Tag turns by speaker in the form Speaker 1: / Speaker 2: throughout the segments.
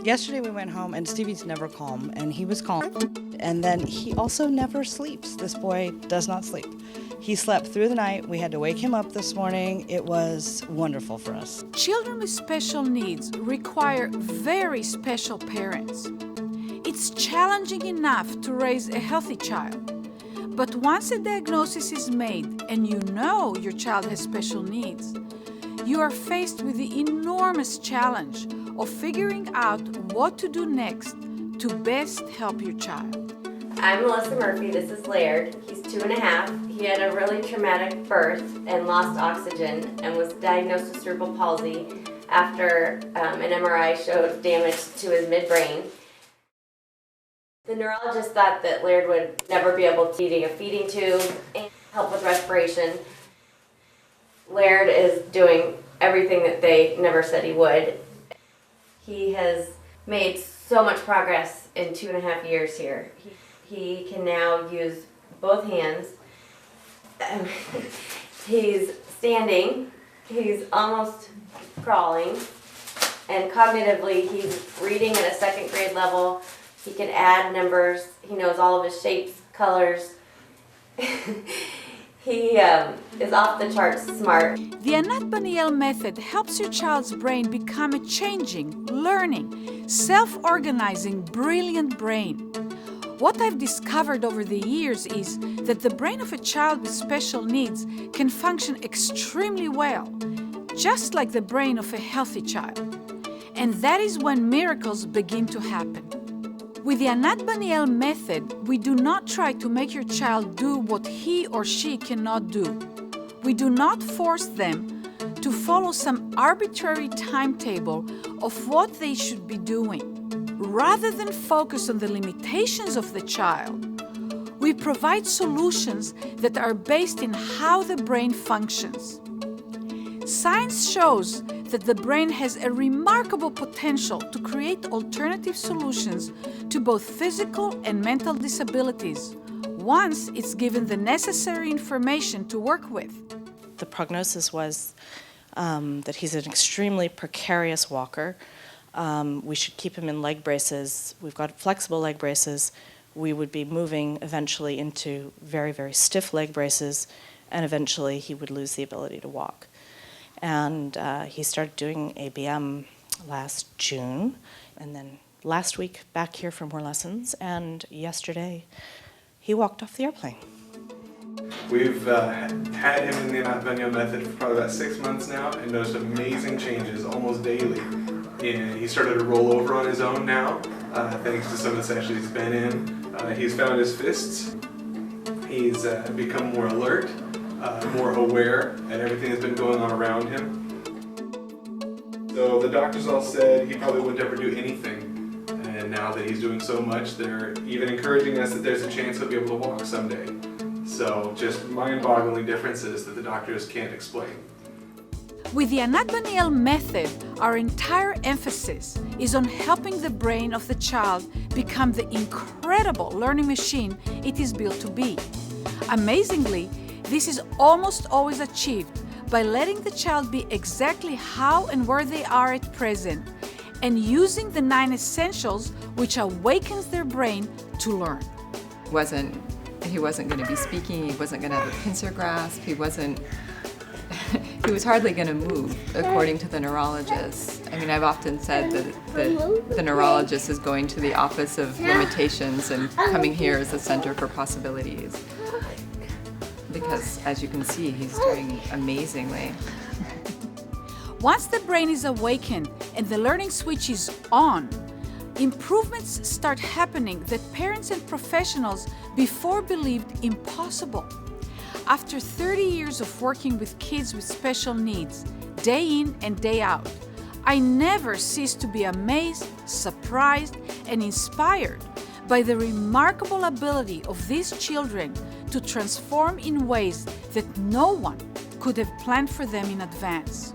Speaker 1: Yesterday we went home, and Stevie's never calm, and he was calm. And then he also never sleeps. This boy does not sleep. He slept through the night. We had to wake him up this morning. It was wonderful for us.
Speaker 2: Children with special needs require very special parents. It's challenging enough to raise a healthy child. But once a diagnosis is made and you know your child has special needs, you are faced with the enormous challenge of figuring out what to do next to best help your child.
Speaker 3: I'm Melissa Murphy, this is Laird. He's 2.5. He had a really traumatic birth and lost oxygen and was diagnosed with cerebral palsy after an MRI showed damage to his midbrain. The neurologist thought that Laird would never be able to eat a feeding tube and help with respiration. Laird is doing everything that they never said he would. He has made so much progress in 2.5 years here. He can now use both hands. He's standing, he's almost crawling, and cognitively he's reading at a 2nd grade level. He can add numbers, he knows all of his shapes, colors. He is off the charts smart.
Speaker 2: The Anat Baniel method helps your child's brain become a changing, learning, self-organizing, brilliant brain. What I've discovered over the years is that the brain of a child with special needs can function extremely well, just like the brain of a healthy child. And that is when miracles begin to happen. With the Anat Baniel method, we do not try to make your child do what he or she cannot do. We do not force them to follow some arbitrary timetable of what they should be doing. Rather than focus on the limitations of the child, we provide solutions that are based in how the brain functions. Science shows that the brain has a remarkable potential to create alternative solutions to both physical and mental disabilities once it's given the necessary information to work with.
Speaker 1: The prognosis was that he's an extremely precarious walker. We should keep him in leg braces. We've got flexible leg braces. We would be moving eventually into very, very stiff leg braces, and eventually he would lose the ability to walk. And he started doing ABM last June, and then last week back here for more lessons, and yesterday he walked off the airplane.
Speaker 4: We've had him in the Anat Baniel method for probably about 6 months now and noticed amazing changes almost daily. And he started to roll over on his own now, thanks to some of the sessions he's been in. He's found his fists. He's become more alert, more aware at everything that's been going on around him. So the doctors all said he probably wouldn't ever do anything. And now that he's doing so much, they're even encouraging us that there's a chance he'll be able to walk someday. So just mind-boggling differences that the doctors can't explain.
Speaker 2: With the Anat Baniel method, our entire emphasis is on helping the brain of the child become the incredible learning machine it is built to be. Amazingly, this is almost always achieved by letting the child be exactly how and where they are at present and using the 9 essentials which awakens their brain to learn.
Speaker 5: He wasn't going to be speaking, he wasn't going to have a pincer grasp, he was hardly going to move, according to the neurologist. I mean, I've often said that the neurologist is going to the office of limitations and coming here as a center for possibilities. Because, as you can see, he's doing amazingly.
Speaker 2: Once the brain is awakened and the learning switch is on, improvements start happening that parents and professionals before believed impossible. After 30 years of working with kids with special needs, day in and day out, I never cease to be amazed, surprised, and inspired by the remarkable ability of these children to transform in ways that no one could have planned for them in advance.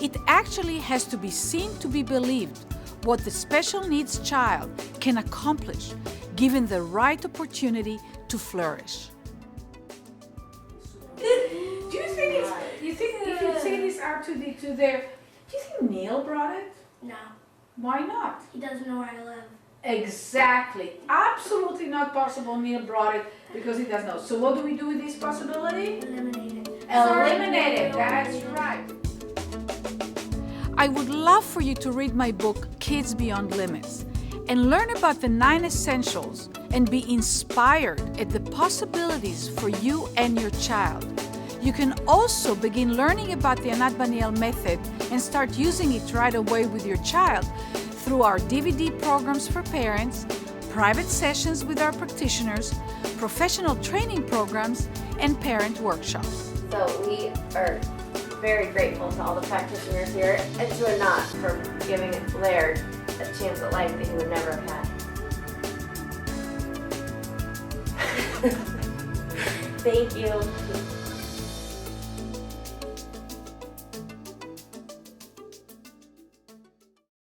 Speaker 2: It actually has to be seen to be believed what the special needs child can accomplish given the right opportunity to flourish.
Speaker 6: Do you think if you say this R2D2 there, do you think Neil brought it?
Speaker 7: No.
Speaker 2: Why not?
Speaker 6: He doesn't know where I live.
Speaker 2: Exactly. Absolutely not possible. Neil brought it because he doesn't know. So what do we do with this possibility?
Speaker 6: Eliminate it.
Speaker 2: Eliminate it. That's right. I would love for you to read my book, Kids Beyond Limits, and learn about the 9 essentials and be inspired at the possibilities for you and your child. You can also begin learning about the Anat Baniel method and start using it right away with your child through our DVD programs for parents, private sessions with our practitioners, professional training programs, and parent workshops.
Speaker 3: So we are very grateful to all the practitioners here and to Anat for giving Laird a chance at life that he would never have had. Thank you.